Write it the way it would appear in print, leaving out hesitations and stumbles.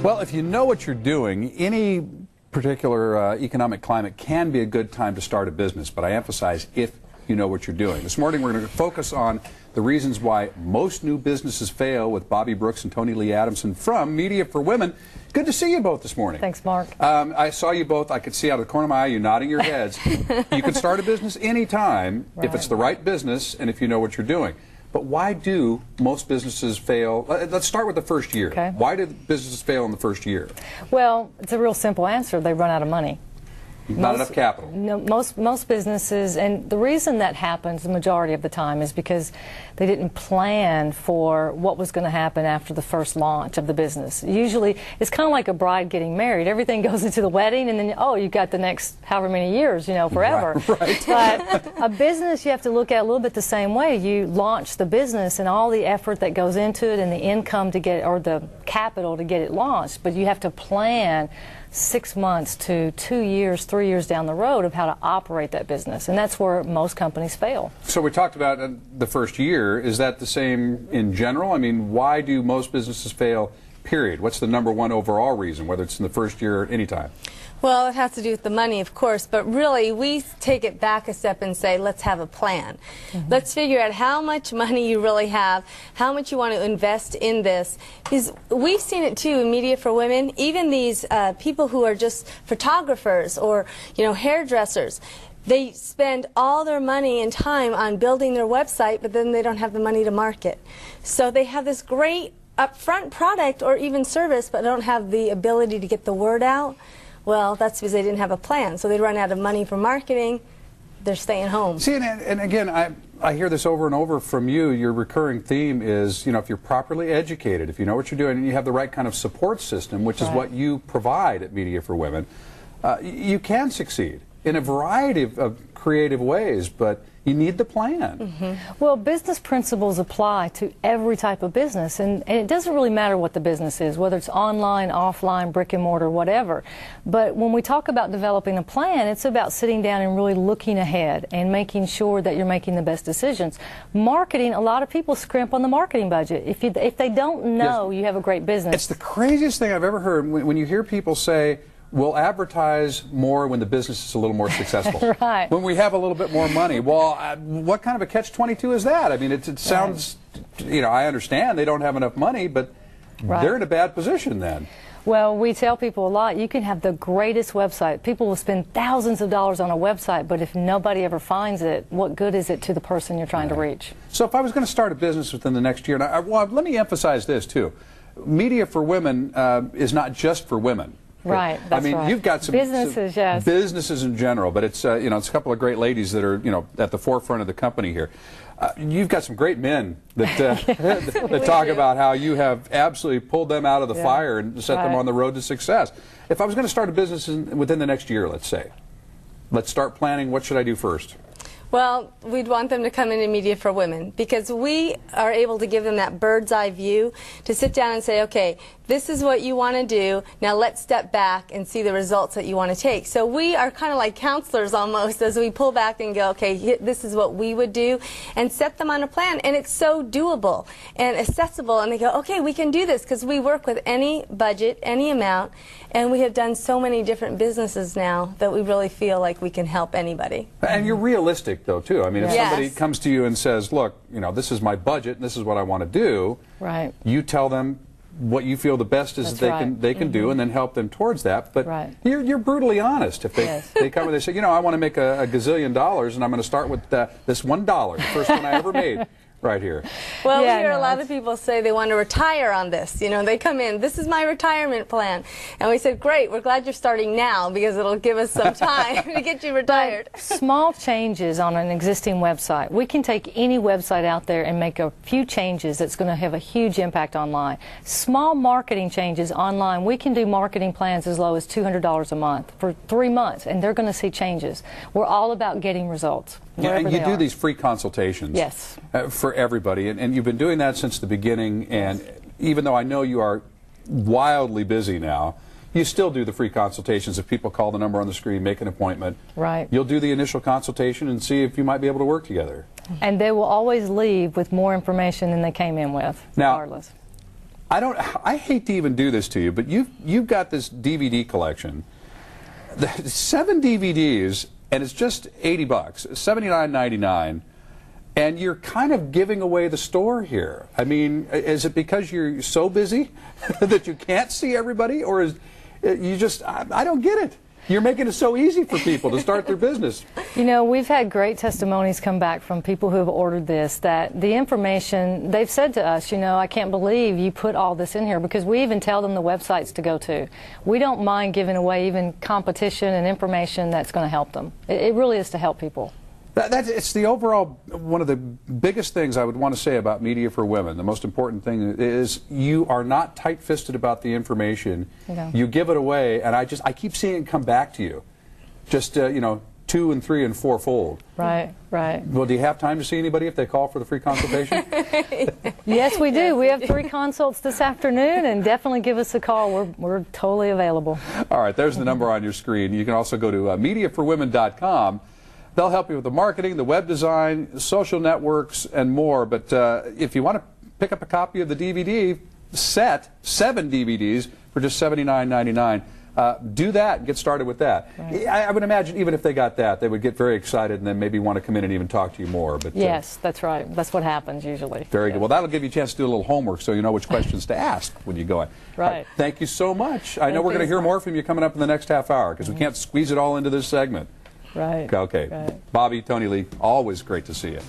Well, if you know what you're doing, any particular economic climate can be a good time to start a business, but I emphasize if you know what you're doing. This morning we're going to focus on the reasons why most new businesses fail with Bobbye Brooks and Tonilee Adamson from Media for Women. Good to see you both this morning. Thanks, Mark. I saw you both. I could see out of the corner of my eye you nodding your heads. You can start a business anytime if it's the right business and if you know what you're doing. But why do most businesses fail? Let's start with the first year. Okay. Why do businesses fail in the first year? Well, it's a real simple answer. They run out of money. Not enough capital. No, most businesses, and the reason that happens the majority of the time is because they didn't plan for what was going to happen after the first launch of the business. Usually, it's kind of like a bride getting married. Everything goes into the wedding, and then, oh, you got the next however many years, you know, forever. Right. But a business, you have to look at it a little bit the same way. You launch the business and all the effort that goes into it and the income to get, or the capital to get it launched, but you have to plan 6 months to 2 years, 3 years down the road of how to operate that business, and that's where most companies fail. So we talked about the first year. Is that the same in general? I mean, why do most businesses fail, period? What's the #1 overall reason, whether it's in the first year or any time? Well, it has to do with the money, of course, but really we take it back a step and say, let's have a plan. Let's figure out how much money you really have, how much you want to invest in this. Because we've seen it too in Media for Women, even these people who are just photographers or, you know, hairdressers. They spend all their money and time on building their website, but then they don't have the money to market. So they have this great upfront product or even service, but don't have the ability to get the word out. Well, that's because they didn't have a plan. So they run out of money for marketing. They're staying home. See, and again, I hear this over and over from you. Your recurring theme is, you know, if you're properly educated, if you know what you're doing, and you have the right kind of support system, which is what you provide at Media for Women, you can succeed in a variety of creative ways, but you need the plan. Well, business principles apply to every type of business, and it doesn't really matter what the business is, whether it's online, offline, brick and mortar, whatever. But when we talk about developing a plan, it's about sitting down and really looking ahead and making sure that you're making the best decisions. Marketing, a lot of people scrimp on the marketing budget. If they don't know you have a great business. It's the craziest thing I've ever heard when you hear people say, we'll advertise more when the business is a little more successful. Right. When we have a little bit more money. Well, what kind of a catch-22 is that? I mean, it sounds, you know, I understand they don't have enough money, but they're in a bad position then. Well, we tell people a lot, you can have the greatest website. People will spend thousands of dollars on a website, but if nobody ever finds it, what good is it to the person you're trying to reach? So if I was going to start a business within the next year, and well, let me emphasize this too. Media for Women is not just for women. Right, that's I mean, you've got some businesses, yes. Businesses in general, but it's you know, it's a couple of great ladies that are, you know, at the forefront of the company here. You've got some great men that that talk about how you have absolutely pulled them out of the fire and set them on the road to success. If I was going to start a business within the next year, let's say, let's start planning. What should I do first? Well, we'd want them to come into Media for Women because we are able to give them that bird's eye view to sit down and say, okay, this is what you want to do. Now let's step back and see the results that you want to take. So we are kind of like counselors almost as we pull back and go, okay, this is what we would do, and set them on a plan. And it's so doable and accessible. And they go, okay, we can do this because we work with any budget, any amount, and we have done so many different businesses now that we really feel like we can help anybody. And you're realistic, though, too. I mean, if somebody comes to you and says, look, you know, this is my budget and this is what I want to do, you tell them what you feel the best is that they can do, and then help them towards that. But you're brutally honest. If they come and they say, you know, I want to make a gazillion dollars, and I'm going to start with this $1, the first one I ever made. Right here. Well, we hear a lot of people say they want to retire on this. You know, they come in, this is my retirement plan. And we said, great, we're glad you're starting now because it'll give us some time to get you retired. But small changes on an existing website. We can take any website out there and make a few changes that's going to have a huge impact online. Small marketing changes online, we can do marketing plans as low as $200 a month for 3 months, and they're going to see changes. We're all about getting results. Yeah, and you do these free consultations for everybody, and you've been doing that since the beginning, and even though I know you are wildly busy now, you still do the free consultations. If people call the number on the screen, make an appointment, you'll do the initial consultation and see if you might be able to work together. And they will always leave with more information than they came in with, regardless. I hate to even do this to you, but you've got this DVD collection, 7 DVDs, and it's just $80, $79.99, and you're kind of giving away the store here. I mean, is it because you're so busy that you can't see everybody, or is you just? I don't get it. You're making it so easy for people to start their business. You know, we've had great testimonies come back from people who have ordered this, that the information, they've said to us, you know, I can't believe you put all this in here, because we even tell them the websites to go to. We don't mind giving away even competition and information that's going to help them. It really is to help people. It's the overall, one of the biggest things I would want to say about Media for Women. The most important thing is you are not tight-fisted about the information. No. You give it away, and I keep seeing it come back to you. Just, you know, 2 and 3 and 4-fold. Right, right. Well, do you have time to see anybody if they call for the free consultation? Yes, we do. Yes, we have 3 consults this afternoon, and definitely give us a call. We're totally available. All right, there's the number on your screen. You can also go to mediaforwomen.com. They'll help you with the marketing, the web design, social networks, and more. But if you want to pick up a copy of the DVD set, 7 DVDs for just $79.99, do that and get started with that. Right. I would imagine even if they got that, they would get very excited and then maybe want to come in and even talk to you more. But yes, that's right. That's what happens usually. Very good. Well, that'll give you a chance to do a little homework so you know which questions to ask when you go in. Right. Thank you so much. I know we're going to hear more from you coming up in the next half hour, because we can't squeeze it all into this segment. Right. Okay. Right. Bobbye Tonilee, always great to see you.